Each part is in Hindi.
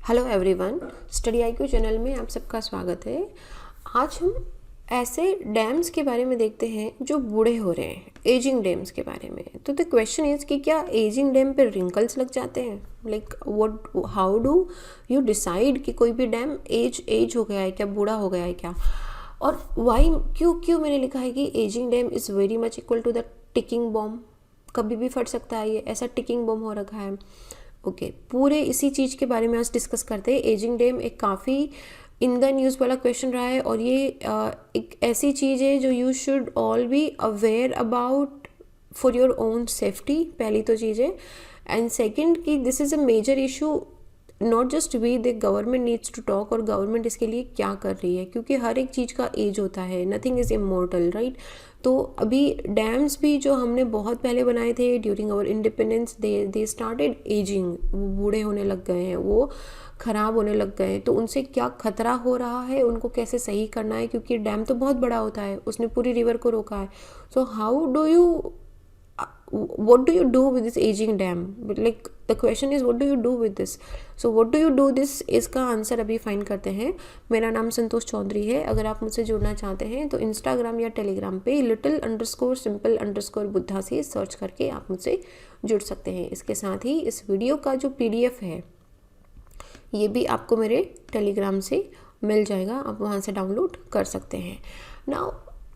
Hello everyone, study IQ channel में आप सबका स्वागत है। आज हम ऐसे डैम्स के बारे में देखते हैं जो बूढ़े हो रहे हैं, एजिंग डैम्स के बारे में। तो द क्वेश्चन इज़ कि क्या एजिंग डैम पे रिंकल्स लग जाते हैं? Like what, how do you decide कि कोई भी डैम एज हो गया है क्या, बूढ़ा हो गया है क्या? और वाई, क्यों मैंने लिखा है कि ageing dam is very much equal to the ticking bomb. कभी भी फट सकता है, ये ऐसा टिकिंग बॉम्ब हो रखा है। ओके, पूरे इसी चीज़ के बारे में आज डिस्कस करते हैं। एजिंग डैम एक काफ़ी इन द न्यूज़ वाला क्वेश्चन रहा है और ये एक ऐसी चीज़ है जो you should all be aware about for your own safety, पहली तो चीज़ है। एंड सेकंड कि this is a major issue, not just we, the government needs to talk, और गवर्नमेंट इसके लिए क्या कर रही है, क्योंकि हर एक चीज़ का एज होता है, नथिंग इज़ इमॉर्टल, राइट। तो अभी डैम्स भी जो हमने बहुत पहले बनाए थे during our independence, they started ageing, वो बूढ़े होने लग गए हैं, वो ख़राब होने लग गए हैं। तो उनसे क्या खतरा हो रहा है, उनको कैसे सही करना है, क्योंकि डैम तो बहुत बड़ा होता है, उसने पूरी रिवर को रोका है। So how do you, what do you do with this aging dam? Like the question is what do you do with this? So what do you do this, इसका आंसर अभी फाइंड करते हैं। मेरा नाम संतोष चौधरी है। अगर आप मुझसे जुड़ना चाहते हैं तो इंस्टाग्राम या टेलीग्राम पे little_simple_बुद्धा से सर्च करके आप मुझसे जुड़ सकते हैं। इसके साथ ही इस वीडियो का जो PDF है ये भी आपको मेरे टेलीग्राम से मिल जाएगा, आप वहाँ से डाउनलोड कर सकते हैं। नाउ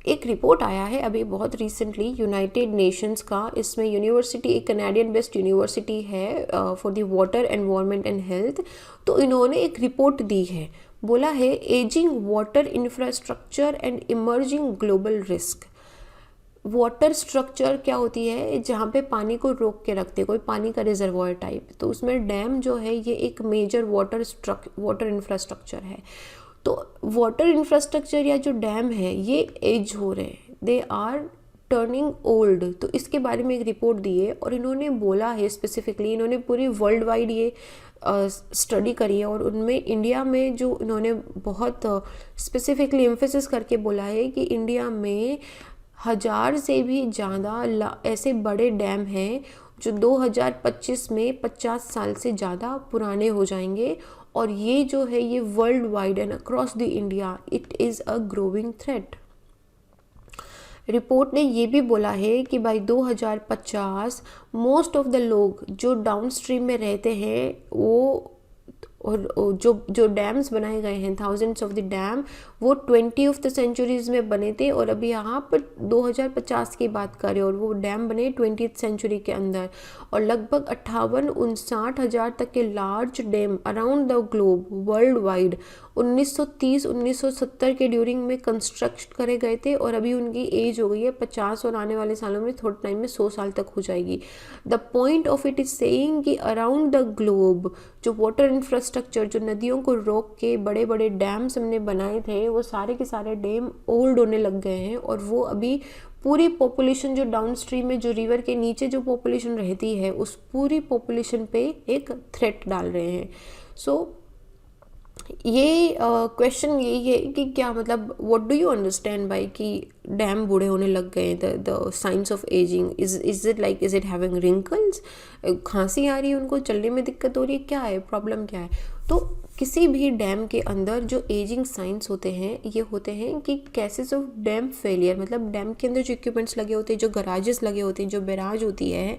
एक रिपोर्ट आया है अभी बहुत रिसेंटली यूनाइटेड नेशंस का, इसमें यूनिवर्सिटी, एक कनाडियन बेस्ड यूनिवर्सिटी है for the water environment and health. तो इन्होंने एक रिपोर्ट दी है, बोला है ageing water infrastructure and emerging global risk. Water structure क्या होती है, जहाँ पे पानी को रोक के रखते, कोई पानी का रिजर्वॉयर टाइप, तो उसमें डैम जो है ये एक मेजर वाटर इंफ्रास्ट्रक्चर है। तो वाटर इंफ्रास्ट्रक्चर या जो डैम है ये एज हो रहे हैं, दे आर टर्निंग ओल्ड। तो इसके बारे में एक रिपोर्ट दी है और इन्होंने बोला है स्पेसिफिकली, इन्होंने पूरी वर्ल्ड वाइड ये स्टडी करी है और उनमें इंडिया में जो इन्होंने बहुत स्पेसिफिकली एम्फेसिस करके बोला है कि इंडिया में 1000 से भी ज़्यादा ऐसे बड़े डैम हैं जो 2025 में 50 साल से ज़्यादा पुराने हो जाएंगे। और ये जो है ये world wide and across the India it is a growing threat. Report ने ये भी बोला है कि बाय 2050 मोस्ट ऑफ द लोग जो डाउन स्ट्रीम में रहते हैं वो, और जो डैम्स बनाए गए हैं, थाउजेंड्स ऑफ द डैम, वो 20th सेंचुरीज़ में बने थे और अभी यहाँ पर 2050 की बात करें और वो डैम बने 20th सेंचुरी के अंदर। और लगभग 58-59 हज़ार तक के large dam around the globe world wide 1930-1970 के ड्यूरिंग में कंस्ट्रक्ट करे गए थे और अभी उनकी एज हो गई है 50 और आने वाले सालों में थोड़े टाइम में 100 साल तक हो जाएगी। The point of it is saying कि अराउंड द ग्लोब जो वाटर इंफ्रास्ट्रक्चर, जो नदियों को रोक के बड़े बड़े डैम्स हमने बनाए थे, वो सारे के सारे डैम ओल्ड होने लग गए हैं और वो अभी पूरी पॉपुलेशन जो डाउन स्ट्रीम में, जो रिवर के नीचे जो पॉपुलेशन रहती है, उस पूरी पॉपुलेशन पे एक थ्रेट डाल रहे हैं। सो ये क्वेश्चन यही है कि क्या मतलब what do you understand by कि डैम बूढ़े होने लग गए, the science of ageing, is it having wrinkles, खांसी आ रही है उनको, चलने में दिक्कत हो रही है, क्या है प्रॉब्लम, क्या है? तो किसी भी डैम के अंदर जो एजिंग साइंस होते हैं ये होते हैं कि केसेस ऑफ डैम फेलियर, मतलब डैम के अंदर जो इक्विपमेंट्स लगे होते हैं, जो गराजेस लगे होते हैं, जो बैराज होती है,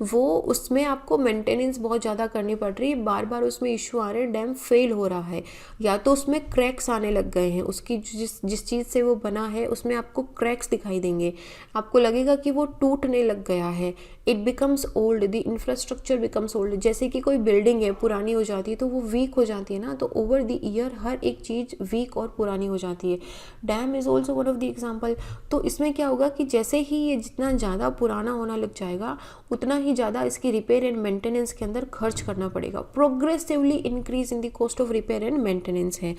वो उसमें आपको मेंटेनेंस बहुत ज़्यादा करनी पड़ रही है, बार बार उसमें इशू आ रहे हैं, डैम फेल हो रहा है, या तो उसमें क्रैक्स आने लग गए हैं, उसकी जिस चीज़ से वो बना है उसमें आपको क्रैक्स दिखाई देंगे, आपको लगेगा कि वो टूटने लग गया है, it becomes old, the infrastructure becomes old. जैसे कि कोई बिल्डिंग है पुरानी हो जाती है तो वो वीक हो जाती है ना, तो ओवर द ईयर हर एक चीज़ वीक और पुरानी हो जाती है। Dam is also one of the example. तो इसमें क्या होगा कि जैसे ही ये जितना ज़्यादा पुराना होना लग जाएगा उतना ही ज़्यादा इसकी रिपेयर एंड मेंटेनेंस के अंदर खर्च करना पड़ेगा, progressively increase in the cost of repair and maintenance है।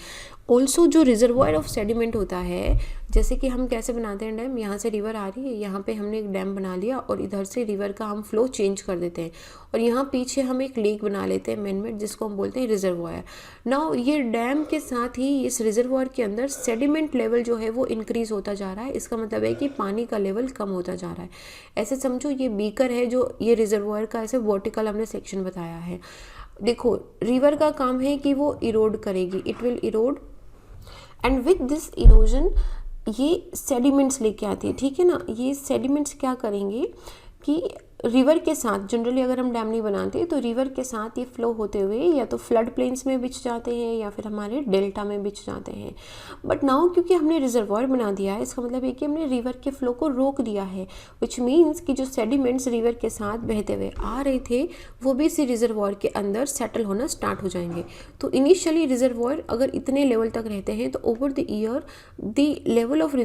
ऑल्सो जो रिजर्वायर ऑफ सेडिमेंट होता है, जैसे कि हम कैसे बनाते हैं डैम, यहाँ से रिवर आ रही है, यहाँ पे हमने एक डैम बना लिया और इधर से रिवर का हम फ्लो चेंज कर देते हैं और यहाँ पीछे हम एक लेक बना लेते हैं मैनमेड, जिसको हम बोलते हैं रिजर्वायर। नाउ ये डैम के साथ ही इस रिजर्वायर के अंदर सेडिमेंट लेवल जो है वो इंक्रीज होता जा रहा है, इसका मतलब है कि पानी का लेवल कम होता जा रहा है। ऐसे समझो ये बीकर है, जो ये रिजर्वायर का ऐसे वर्टिकल हमने सेक्शन बताया है। देखो रिवर का काम है कि वो इरोड करेगी, it will Erode, and with this erosion ये सेडिमेंट्स लेके आती है, ठीक है ना। ये सेडिमेंट्स क्या करेंगे कि रिवर के साथ, जनरली अगर हम डैम नहीं बनाते तो रिवर के साथ ये फ्लो होते हुए या तो फ्लड प्लेन्स में बिछ जाते हैं या फिर हमारे डेल्टा में बिछ जाते हैं। बट नाउ क्योंकि हमने रिजर्वॉयर बना दिया है, इसका मतलब है कि हमने रिवर के फ्लो को रोक दिया है, विच मीन्स कि जो सेडिमेंट्स रिवर के साथ बहते हुए आ रहे थे वो भी इसी रिजर्वॉयर के अंदर सेटल होना स्टार्ट हो जाएंगे। तो इनिशियली रिजर्वॉयर अगर इतने लेवल तक रहते हैं तो over the year the level of the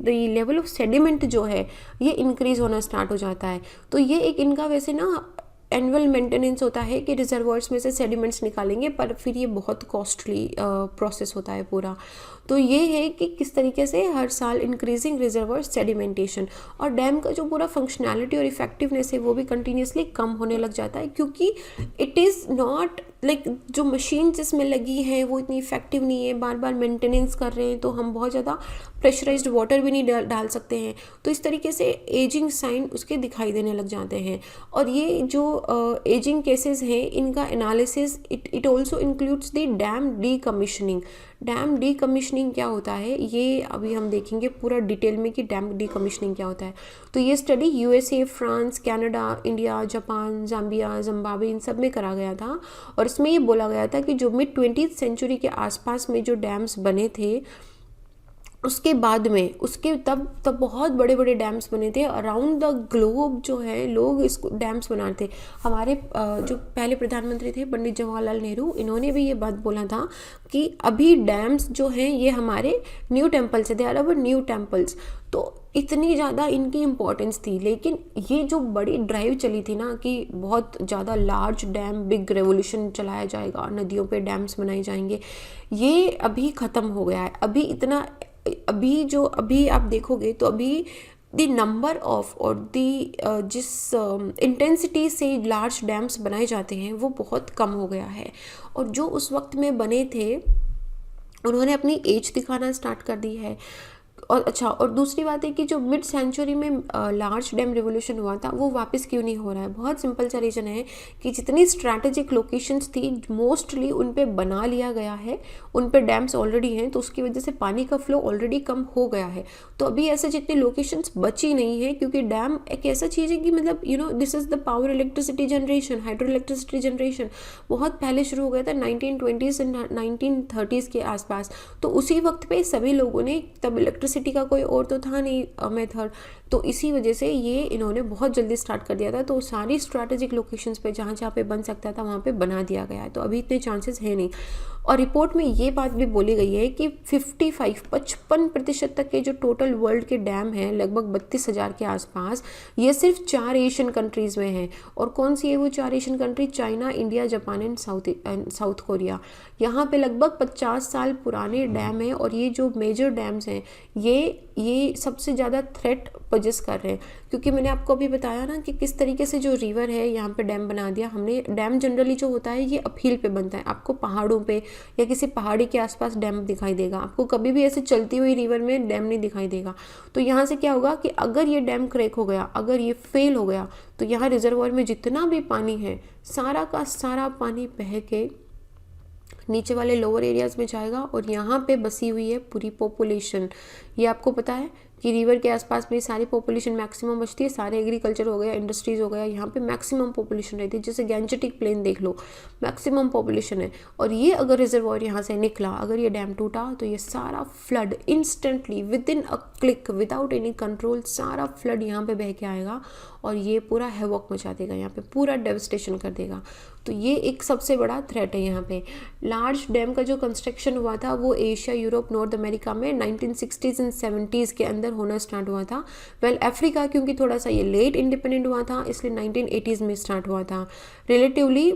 level of sediment जो है ये इंक्रीज होना स्टार्ट हो जाता है। तो ये एक इनका वैसे ना एनुअल मेंटेनेंस होता है कि रिजर्वॉयर्स में से सेडिमेंट्स निकालेंगे, पर फिर ये बहुत कॉस्टली प्रोसेस होता है पूरा। तो ये है कि किस तरीके से हर साल इंक्रीजिंग रिजर्वॉयर सेडिमेंटेशन, और डैम का जो पूरा फंक्शनैलिटी और इफेक्टिवनेस है वो भी कंटिन्यूसली कम होने लग जाता है, क्योंकि इट इज़ नॉट लाइक जो मशीन जिसमें लगी है वो इतनी इफेक्टिव नहीं है, बार बार मेंटेनेंस कर रहे हैं तो हम बहुत ज़्यादा प्रेशराइज्ड वाटर भी नहीं डाल सकते हैं। तो इस तरीके से एजिंग साइन उसके दिखाई देने लग जाते हैं। और ये जो एजिंग केसेस हैं इनका analysis it also includes the dam decommissioning. Dam decommissioning क्या होता है ये अभी हम देखेंगे पूरा डिटेल में कि डैम डीकमीशनिंग क्या होता है। तो ये study USA, France, Canada, India, Japan, Zambia, Zimbabwe इन सब में करा गया था। और इसमें ये बोला गया था कि जो मिड 20th सेंचुरी के आसपास में जो डैम्स बने थे उसके बाद में उसके तब बहुत बड़े बड़े डैम्स बने थे अराउंड द ग्लोब। जो है लोग इसको डैम्स बनाते थे। हमारे जो पहले प्रधानमंत्री थे पंडित जवाहरलाल नेहरू, इन्होंने भी ये बात बोला था कि अभी डैम्स जो हैं ये हमारे न्यू टेम्पल्स है, they are our new temples. तो इतनी ज़्यादा इनकी इम्पोर्टेंस थी। लेकिन ये जो बड़ी ड्राइव चली थी ना कि बहुत ज़्यादा लार्ज डैम, बिग रेवोल्यूशन चलाया जाएगा, नदियों पे डैम्स बनाए जाएंगे, ये अभी ख़त्म हो गया है। अभी आप देखोगे तो अभी द नंबर ऑफ और जिस इंटेंसिटी से लार्ज डैम्स बनाए जाते हैं वो बहुत कम हो गया है। और जो उस वक्त में बने थे उन्होंने अपनी एज दिखाना स्टार्ट कर दी है। और दूसरी बात है कि जो मिड सेंचुरी में लार्ज डैम रिवोल्यूशन हुआ था वो वापस क्यों नहीं हो रहा है। बहुत सिंपल सा रीज़न है कि जितनी स्ट्रैटेजिक लोकेशंस थी मोस्टली उन पे बना लिया गया है, उन पे डैम्स ऑलरेडी हैं, तो उसकी वजह से पानी का फ्लो ऑलरेडी कम हो गया है। तो अभी ऐसे जितनी लोकेशंस बची नहीं है, क्योंकि डैम एक ऐसा चीज़ है कि मतलब this is the power electricity generation, hydro electricity generation बहुत पहले शुरू हो गया था 1920s एंड 1930s के आसपास। तो उसी वक्त पे सभी लोगों ने, तब इलेक्ट्रिसिटी का कोई और तो था नहीं मेथड, तो इसी वजह से ये इन्होंने बहुत जल्दी स्टार्ट कर दिया था। तो सारी स्ट्रैटेजिक लोकेशंस पे जहाँ पे बन सकता था वहाँ पे बना दिया गया है। तो अभी इतने चांसेस है नहीं। और रिपोर्ट में ये बात भी बोली गई है कि 55% तक के जो टोटल वर्ल्ड के डैम हैं, लगभग 32,000 के आसपास, ये सिर्फ 4 एशियन कंट्रीज़ में हैं। और कौन सी है वो 4 Asian country? China, India, Japan and south Korea. यहाँ पे लगभग 50 साल पुराने डैम हैं। और ये जो मेजर डैम्स हैं ये सबसे ज़्यादा थ्रेट पजेस कर रहे हैं, क्योंकि मैंने आपको अभी बताया ना कि किस तरीके से जो रिवर है यहाँ पे डैम बना दिया हमने। डैम जनरली जो होता है ये अपहिल पे बनता है, आपको पहाड़ों पे या किसी पहाड़ी के आसपास डैम दिखाई देगा, आपको कभी भी ऐसे चलती हुई रिवर में डैम नहीं दिखाई देगा। तो यहाँ से क्या होगा कि अगर ये डैम क्रैक हो गया, अगर ये फेल हो गया, तो यहाँ रिजर्वॉयर में जितना भी पानी है सारा का सारा पानी बह के नीचे वाले लोअर एरियाज़ में जाएगा। और यहाँ पे बसी हुई है पूरी पॉपुलेशन। ये आपको पता है कि रिवर के आसपास में सारी पॉपुलेशन मैक्सिमम बचती है, सारे एग्रीकल्चर हो गया, इंडस्ट्रीज़ हो गया, यहाँ पे मैक्सिमम पॉपुलेशन रहती है। जैसे गैंजेटिक प्लेन देख लो, मैक्सिमम पॉपुलेशन है। और ये अगर रिजर्वॉयर यहाँ से निकला, अगर ये डैम टूटा, तो ये सारा flood instantly with in a click, without any control, सारा फ्लड यहाँ पे बह के आएगा और ये पूरा हैवॉक मचा देगा, यहाँ पे पूरा डेवस्टेशन कर देगा। तो ये एक सबसे बड़ा थ्रेट है यहाँ पे। लार्ज डैम का जो कंस्ट्रक्शन हुआ था वो एशिया, यूरोप, नॉर्थ अमेरिका में 1960s एंड 70s के अंदर होना स्टार्ट हुआ था। अफ्रीका क्योंकि थोड़ा सा ये लेट इंडिपेंडेंट हुआ था, इसलिए 1980s में स्टार्ट हुआ था। रिलेटिवली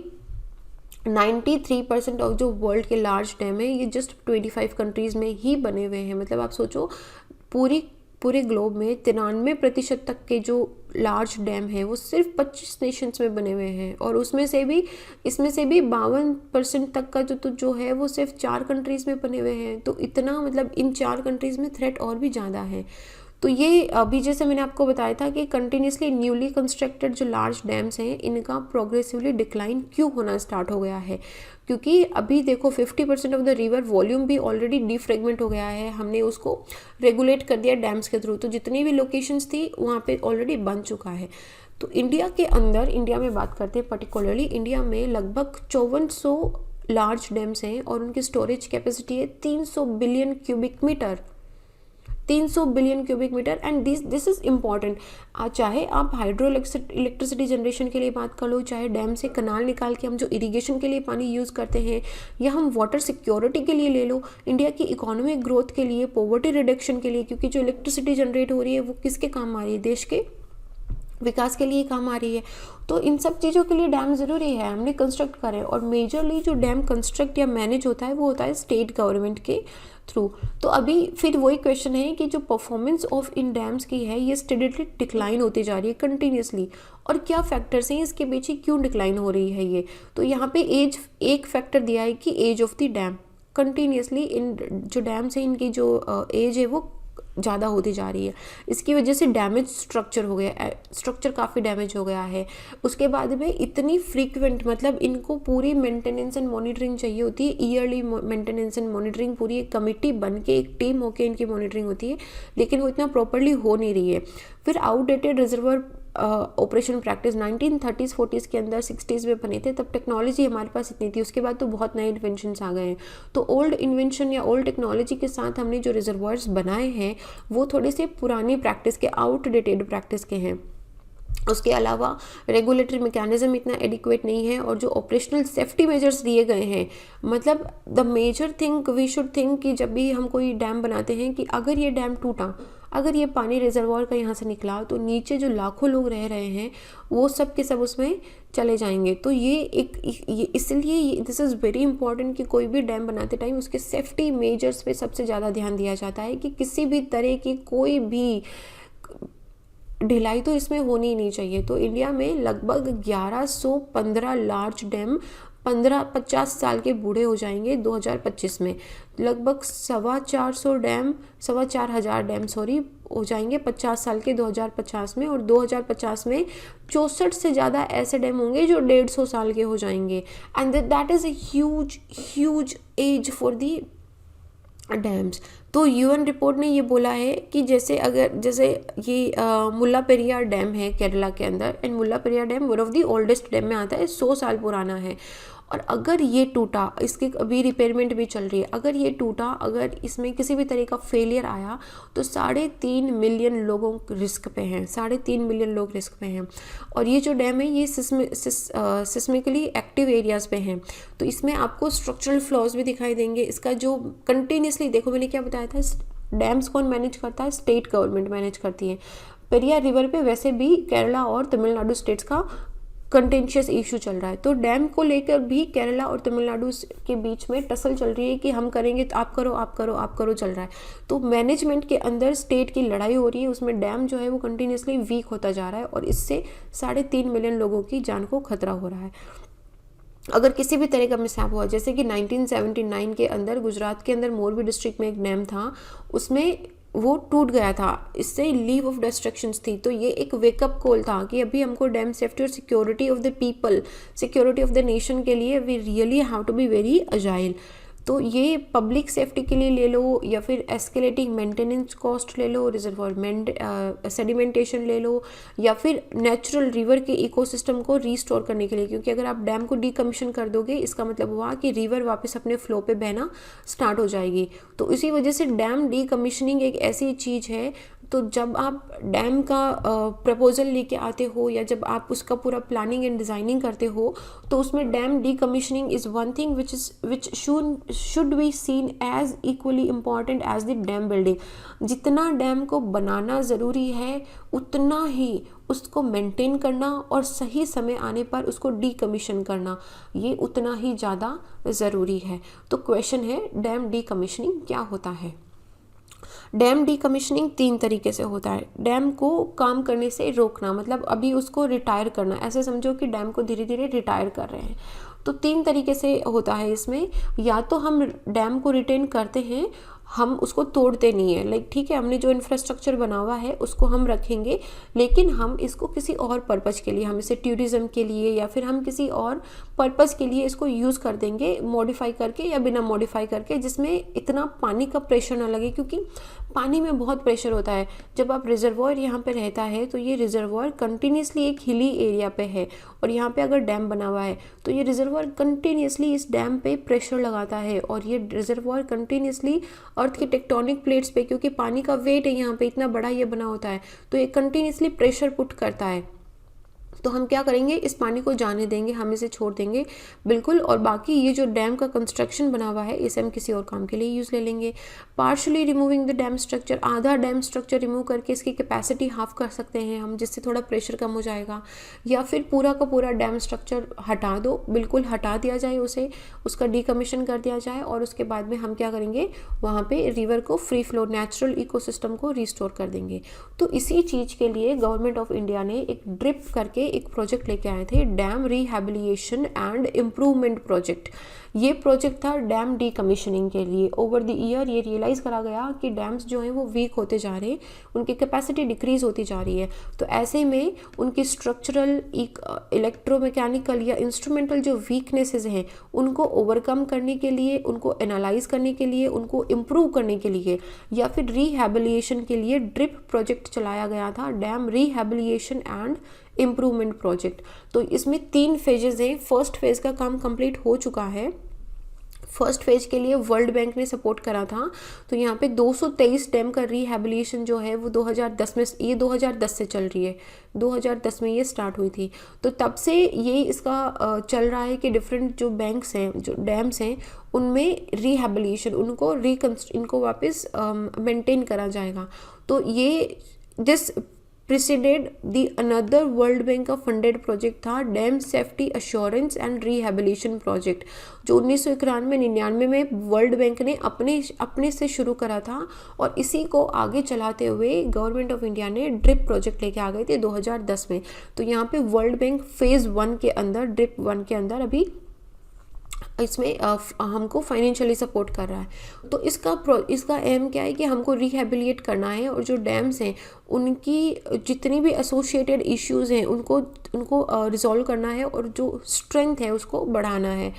93% ऑफ जो वर्ल्ड के लार्ज डैम है ये जस्ट 25 कंट्रीज़ में ही बने हुए हैं। मतलब आप सोचो पूरे ग्लोब में 93% तक के जो लार्ज डैम है वो सिर्फ 25 नेशंस में बने हुए हैं। और इसमें से भी 52% तक का जो है वो सिर्फ 4 कंट्रीज़ में बने हुए हैं। तो इतना मतलब इन 4 कंट्रीज़ में थ्रेट और भी ज़्यादा है। तो ये अभी जैसे मैंने आपको बताया था कि कंटिन्यूसली न्यूली कंस्ट्रक्टेड जो लार्ज डैम्स हैं इनका प्रोग्रेसिवली डिक्लाइन क्यों होना स्टार्ट हो गया है, क्योंकि अभी देखो 50% ऑफ द रिवर वॉल्यूम भी ऑलरेडी डिफ्रेगमेंट हो गया है, हमने उसको रेगुलेट कर दिया डैम्स के थ्रू, तो जितनी भी लोकेशंस थी वहाँ पे ऑलरेडी बन चुका है। तो इंडिया के अंदर, इंडिया में बात करते हैं पर्टिकुलरली, इंडिया में लगभग 5400 लार्ज डैम्स हैं और उनकी स्टोरेज कैपेसिटी है 300 billion cubic metre, 300 billion cubic metre. And this is important. चाहे आप हाइड्रो इलेक्ट्रिसिटी जनरेशन के लिए बात कर लो, चाहे डैम से कनाल निकाल के हम जो इरिगेशन के लिए पानी यूज़ करते हैं, या हम वाटर सिक्योरिटी के लिए ले लो, इंडिया की इकोनॉमिक ग्रोथ के लिए, पॉवर्टी रिडक्शन के लिए, क्योंकि जो इलेक्ट्रिसिटी जनरेट हो रही है वो किसके काम आ रही है, देश के विकास के लिए काम आ रही है। तो इन सब चीज़ों के लिए डैम ज़रूरी है, हमने कंस्ट्रक्ट करें। और मेजरली जो डैम कंस्ट्रक्ट या मैनेज होता है वो होता है स्टेट गवर्नमेंट के थ्रू। तो अभी फिर वही क्वेश्चन है कि जो परफॉर्मेंस ऑफ इन डैम्स की है ये स्टेडिली डिक्लाइन होती जा रही है कंटिन्यूसली, और क्या फैक्टर्स हैं इसके पीछे, क्यों डिक्लाइन हो रही है ये। तो यहाँ पे एज एक फैक्टर दिया है कि age of the dam, continuously in जो डैम्स हैं इनकी जो एज है वो ज़्यादा होती जा रही है, इसकी वजह से डैमेज स्ट्रक्चर हो गया, स्ट्रक्चर काफ़ी डैमेज हो गया है। उसके बाद में इतनी फ्रीक्वेंट, मतलब इनको पूरी मेंटेनेंस एंड मॉनिटरिंग चाहिए होती है, ईयरली मेंटेनेंस एंड मॉनिटरिंग, पूरी एक कमिटी बन के एक टीम होके इनकी मॉनिटरिंग होती है, लेकिन वो इतना प्रॉपरली हो नहीं रही है। फिर outdated reservoir operation practice 1930s 40s के अंदर 60s में बने थे, तब टेक्नोलॉजी हमारे पास इतनी थी, उसके बाद तो बहुत नए इन्वेंशंस आ गए हैं। तो ओल्ड इन्वेंशन या ओल्ड टेक्नोलॉजी के साथ हमने जो रिजर्वायर्स बनाए हैं वो थोड़े से पुरानी प्रैक्टिस के, आउटडेटेड प्रैक्टिस के हैं। उसके अलावा रेगुलेटरी मैकेनिज्म इतना एडिक्वेट नहीं है, और जो ऑपरेशनल सेफ्टी मेजर्स दिए गए हैं, मतलब the major thing we should think कि जब भी हम कोई डैम बनाते हैं कि अगर ये डैम टूटा, अगर ये पानी रिजर्वायर का यहाँ से निकला, तो नीचे जो लाखों लोग रह रहे हैं वो सब के सब उसमें चले जाएंगे। तो ये इसलिए दिस इज़ वेरी इंपॉर्टेंट कि कोई भी डैम बनाते टाइम उसके सेफ्टी मेजर्स पे सबसे ज़्यादा ध्यान दिया जाता है कि किसी भी तरह की कोई भी ढिलाई तो इसमें होनी ही नहीं चाहिए। तो इंडिया में लगभग 1115 लार्ज डैम 50 साल के बूढ़े हो जाएंगे 2025 में, लगभग 4,400 डैम हो जाएंगे 50 साल के 2050 में, और 2050 में 64 से ज़्यादा ऐसे डैम होंगे जो 150 साल के हो जाएंगे। And that is a huge age for the dams. तो यूएन रिपोर्ट ने ये बोला है कि जैसे ये मुल्ला पेरियार डैम है केरला के अंदर, and Mulla Periyar dam one of the oldest dam में आता है, 100 साल पुराना है। और अगर ये टूटा, इसकी अभी रिपेयरमेंट भी चल रही है, अगर ये टूटा, अगर इसमें किसी भी तरह का फेलियर आया तो 3.5 मिलियन लोगों रिस्क पे हैं, 3.5 मिलियन लोग रिस्क पे हैं। और ये जो डैम है ये सिस्मिकली एक्टिव एरियाज़ पे हैं, तो इसमें आपको स्ट्रक्चरल फ्लॉज भी दिखाई देंगे। इसका जो कंटिन्यूसली, देखो मैंने क्या बताया था, डैम्स कौन मैनेज करता है, स्टेट गवर्नमेंट मैनेज करती है। पेरियार रिवर पे वैसे भी केरला और तमिलनाडु स्टेट्स का कंटेंशियस इशू चल रहा है, तो डैम को लेकर भी केरला और तमिलनाडु के बीच में टसल चल रही है कि हम करेंगे तो आप करो चल रहा है। तो मैनेजमेंट के अंदर स्टेट की लड़ाई हो रही है, उसमें डैम जो है वो कंटिन्यूसली वीक होता जा रहा है, और इससे 3.5 मिलियन लोगों की जान को खतरा हो रहा है अगर किसी भी तरह का मिसहैप हुआ। जैसे कि 1979 के अंदर गुजरात के अंदर मोरबी डिस्ट्रिक्ट में एक डैम था, उसमें वो टूट गया था, इससे लीव ऑफ डिस्ट्रक्शंस थी। तो ये एक वेकअप कॉल था कि अभी हमको डैम सेफ्टी और security of the people, security of the nation के लिए we really have to be very agile. तो ये पब्लिक सेफ्टी के लिए ले लो, या फिर एस्केलेटिंग मेंटेनेंस कॉस्ट ले लो, रिजर्वायर सेडिमेंटेशन ले लो, या फिर नेचुरल रिवर के इकोसिस्टम को रीस्टोर करने के लिए, क्योंकि अगर आप डैम को डीकमीशन कर दोगे इसका मतलब हुआ कि रिवर वापस अपने फ्लो पे बहना स्टार्ट हो जाएगी। तो इसी वजह से डैम डीकमीशनिंग एक ऐसी चीज़ है, तो जब आप डैम का प्रपोजल लेके आते हो, या जब आप उसका पूरा प्लानिंग एंड डिज़ाइनिंग करते हो, तो उसमें dam decommissioning is one thing which should be seen as equally important as the dam building. जितना डैम को बनाना ज़रूरी है उतना ही उसको मेंटेन करना और सही समय आने पर उसको डीकमीशन करना, ये उतना ही ज़्यादा ज़रूरी है। तो क्वेश्चन है, डैम डीकमीशनिंग क्या होता है? डैम डीकमीशनिंग 3 तरीके से होता है। डैम को काम करने से रोकना, मतलब अभी उसको रिटायर करना, ऐसे समझो कि डैम को धीरे धीरे रिटायर कर रहे हैं। तो 3 तरीके से होता है इसमें, या तो हम डैम को रिटेन करते हैं, हम उसको तोड़ते नहीं है। लाइक ठीक है, हमने जो इंफ्रास्ट्रक्चर बना हुआ है उसको हम रखेंगे, लेकिन हम इसको किसी और पर्पज़ के लिए, हम इसे टूरिज़्म के लिए या फिर हम किसी और पर्पज़ के लिए इसको यूज़ कर देंगे, मॉडिफाई करके या बिना मॉडिफाई करके, जिसमें इतना पानी का प्रेशर ना लगे। क्योंकि पानी में बहुत प्रेशर होता है। जब आप रिजर्वॉयर यहाँ पे रहता है तो ये रिजर्वॉयर कंटिन्यूसली एक हिली एरिया पे है, और यहाँ पे अगर डैम बना हुआ है तो ये रिजर्वॉयर कंटिन्यूसली इस डैम पे प्रेशर लगाता है, और ये रिजर्वॉयर कंटिन्यूसली अर्थ की टेक्टोनिक प्लेट्स पे, क्योंकि पानी का वेट है यहाँ पे इतना बड़ा ये बना होता है, तो ये कंटिन्यूसली प्रेशर पुट करता है। तो हम क्या करेंगे, इस पानी को जाने देंगे, हम इसे छोड़ देंगे बिल्कुल। और बाकी ये जो डैम का कंस्ट्रक्शन बना हुआ है इसे हम किसी और काम के लिए यूज़ ले लेंगे। Partially removing the dam structure, आधा डैम स्ट्रक्चर रिमूव करके इसकी कैपेसिटी हाफ कर सकते हैं हम, जिससे थोड़ा प्रेशर कम हो जाएगा। या फिर पूरा का पूरा डैम स्ट्रक्चर हटा दो, बिल्कुल हटा दिया जाए उसे, उसका डीकमीशन कर दिया जाए, और उसके बाद में हम क्या करेंगे, वहाँ पे रिवर को फ्री फ्लो नेचुरल इकोसिस्टम को रिस्टोर कर देंगे। तो इसी चीज़ के लिए गवर्नमेंट ऑफ इंडिया ने एक ड्रिप करके एक प्रोजेक्ट लेके आए थे, dam rehabilitation and improvement project. ये प्रोजेक्ट था डैम डीकमीशनिंग के लिए। ओवर द ईयर ये रियलाइज़ करा गया कि डैम्स जो हैं वो वीक होते जा रहे हैं, उनकी कैपेसिटी डिक्रीज होती जा रही है। तो ऐसे में उनकी स्ट्रक्चरल, इलेक्ट्रोमैकेनिकल या इंस्ट्रूमेंटल जो वीकनेसेस हैं उनको ओवरकम करने के लिए, उनको एनालाइज करने के लिए, उनको इम्प्रूव करने के लिए या फिर रिहैबिलिटेशन के लिए ड्रिप प्रोजेक्ट चलाया गया था, dam rehabilitation and improvement project. तो इसमें 3 फेजेस हैं। फर्स्ट फेज़ का काम कंप्लीट हो चुका है। फर्स्ट फेज के लिए वर्ल्ड बैंक ने सपोर्ट करा था। तो यहाँ पे 223 डैम का रिहैबिलिटेशन जो है वो 2010 में, ये 2010 से चल रही है, 2010 में ये स्टार्ट हुई थी। तो तब से ये इसका चल रहा है कि डिफरेंट जो बैंक्स हैं, जो डैम्स हैं, उनमें रिहैबिलिटेशन, इनको वापस मेंटेन करा जाएगा। तो ये this preceded the another world bank का फंडेड प्रोजेक्ट था dam safety assurance and rehabilitation project, जो 1991-99 में वर्ल्ड बैंक ने अपने से शुरू करा था, और इसी को आगे चलाते हुए गवर्नमेंट ऑफ इंडिया ने ड्रिप प्रोजेक्ट लेके आ गए थे 2010 में। तो यहाँ पे वर्ल्ड बैंक फेज़ 1 के अंदर, ड्रिप 1 के अंदर अभी इसमें हमको फाइनेंशियली सपोर्ट कर रहा है। तो इसका एम क्या है कि हमको रिहैबिलिटेट करना है, और जो डैम्स हैं उनकी जितनी भी एसोसिएटेड इश्यूज़ हैं उनको रिजॉल्व करना है, और जो स्ट्रेंथ है उसको बढ़ाना है।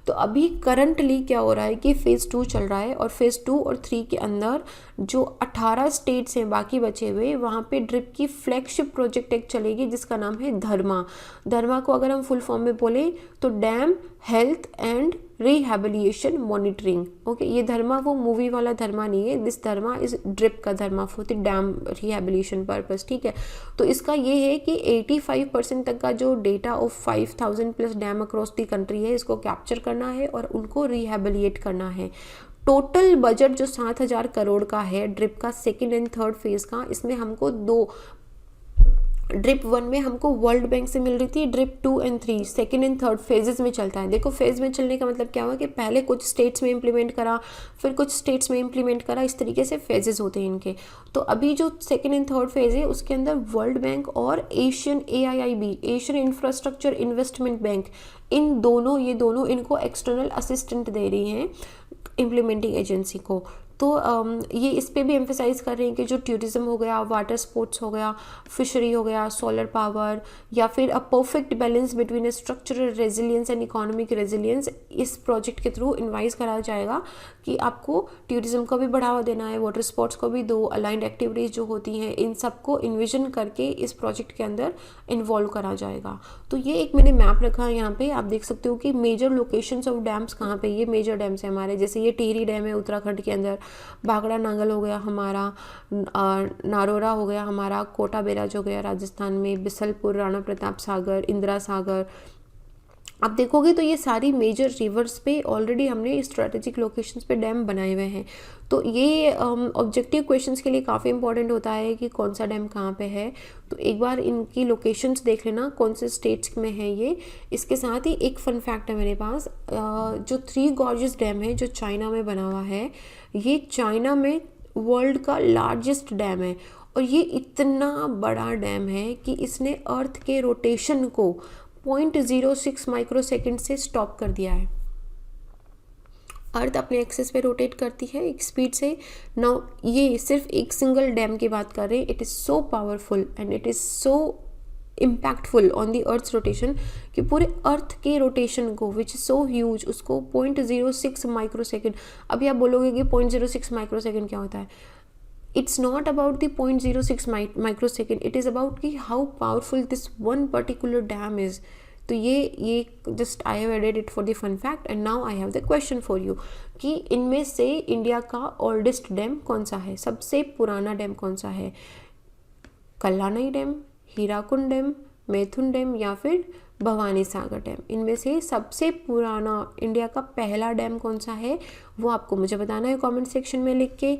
तो अभी करंटली क्या हो रहा है कि फ़ेज़ 2 चल रहा है, और फ़ेज़ 2 और 3 के अंदर जो 18 स्टेट्स हैं बाकी बचे हुए, वहाँ पे ड्रिप की फ्लैगशिप प्रोजेक्ट एक चलेगी जिसका नाम है धर्मा को अगर हम फुल फॉर्म में बोलें तो dam health and rehabilitation monitoring. Okay, ये धर्मा वो मूवी वाला धर्मा नहीं है, दिस धर्मा इस ड्रिप का DHARMA for the dam rehabilitation purpose. ठीक है, तो इसका ये है कि 85% तक का जो data of 5000 plus dam across the country है, इसको कैप्चर करना है और उनको रिहैबिलिटेट करना है। टोटल बजट जो 7000 करोड़ का है ड्रिप का सेकेंड एंड थर्ड फेज़ का, इसमें हमको ड्रिप 1 में हमको वर्ल्ड बैंक से मिल रही थी, drip 2 and 3 second and third phases में चलता है। देखो फेज़ में चलने का मतलब क्या हुआ कि पहले कुछ स्टेट्स में इंप्लीमेंट करा, फिर कुछ स्टेट्स में इंप्लीमेंट करा, इस तरीके से फेजेस होते हैं इनके। तो अभी जो सेकेंड एंड थर्ड फेज़ है उसके अंदर वर्ल्ड बैंक और Asian AIIB, Asian infrastructure investment bank, ये दोनों इनको एक्सटर्नल असिस्टेंट दे रही हैं इम्प्लीमेंटिंग एजेंसी को। तो ये इस पे भी एम्फेसाइज़ कर रहे हैं कि जो टूरिज़्म हो गया, वाटर स्पोर्ट्स हो गया, फिशरी हो गया, सोलर पावर, या फिर a perfect balance between A structural resilience and economic resilience, इस प्रोजेक्ट के थ्रू इन्वाइस कराया जाएगा कि आपको टूरिज़्म को भी बढ़ावा देना है, वाटर स्पोर्ट्स को भी दो, अलाइंड एक्टिविटीज़ जो होती हैं इन सबको इन्विजन करके इस प्रोजेक्ट के अंदर इन्वॉल्व करा जाएगा। तो ये एक मैंने मैप रखा है, यहाँ पे आप देख सकते हो कि मेजर लोकेशंस ऑफ डैम्स कहाँ पे, ये मेजर डैम्स हैं हमारे, जैसे ये टिहरी डैम है उत्तराखंड के अंदर, भाखड़ा नांगल हो गया हमारा, नारोरा हो गया हमारा, कोटा बैराज हो गया राजस्थान में, बिसलपुर, राणा प्रताप सागर, इंदिरा सागर। आप देखोगे तो ये सारी मेजर रिवर्स पे ऑलरेडी हमने स्ट्रेटेजिक लोकेशंस पे डैम बनाए हुए हैं। तो ये ऑब्जेक्टिव क्वेश्चंस के लिए काफ़ी इंपॉर्टेंट होता है कि कौन सा डैम कहाँ पे है। तो एक बार इनकी लोकेशंस देख लेना कौन से स्टेट्स में है ये। इसके साथ ही एक फन फैक्ट है मेरे पास, जो 3 गॉर्जियस डैम है जो चाइना में बना हुआ है, ये चाइना में वर्ल्ड का लार्जेस्ट डैम है, और ये इतना बड़ा डैम है कि इसने अर्थ के रोटेशन को 0.06 माइक्रोसेकंड से स्टॉप कर दिया है। अर्थ अपने एक्सिस पे रोटेट करती है एक स्पीड से। नाउ ये सिर्फ एक सिंगल डैम की बात कर रहे हैं, it is so powerful and it is so impactful on the earth rotation कि पूरे अर्थ के रोटेशन को विच इज़ सो ह्यूज उसको 0.06 माइक्रो सेकेंड। अभी आप बोलोगे कि 0.06 माइक्रो सेकेंड क्या होता है, it's not about the 0.06 micro second, it is about कि how powerful this one particular dam is. तो ये just I have added it for the fun fact. And now I have the question for you कि इनमें से इंडिया का ओल्डेस्ट डैम कौन सा है, सबसे पुराना डैम कौन सा है? कल्लानई डैम, हीराकुंड डैम, मैथुन डैम या फिर भवानी सागर डैम? इनमें से सबसे पुराना इंडिया का पहला डैम कौन सा है वो आपको मुझे बताना है कमेंट सेक्शन में लिख के।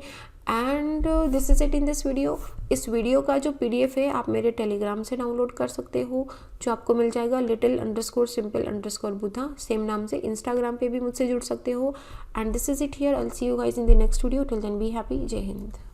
And this is it in this video. इस वीडियो का जो PDF है आप मेरे टेलीग्राम से डाउनलोड कर सकते हो, जो आपको मिल जाएगा little_simple_बुधा, सेम नाम से। इंस्टाग्राम पे भी मुझसे जुड़ सकते हो। And this is it here, I will see you guys in the next video. Till then be happy. जय हिंद।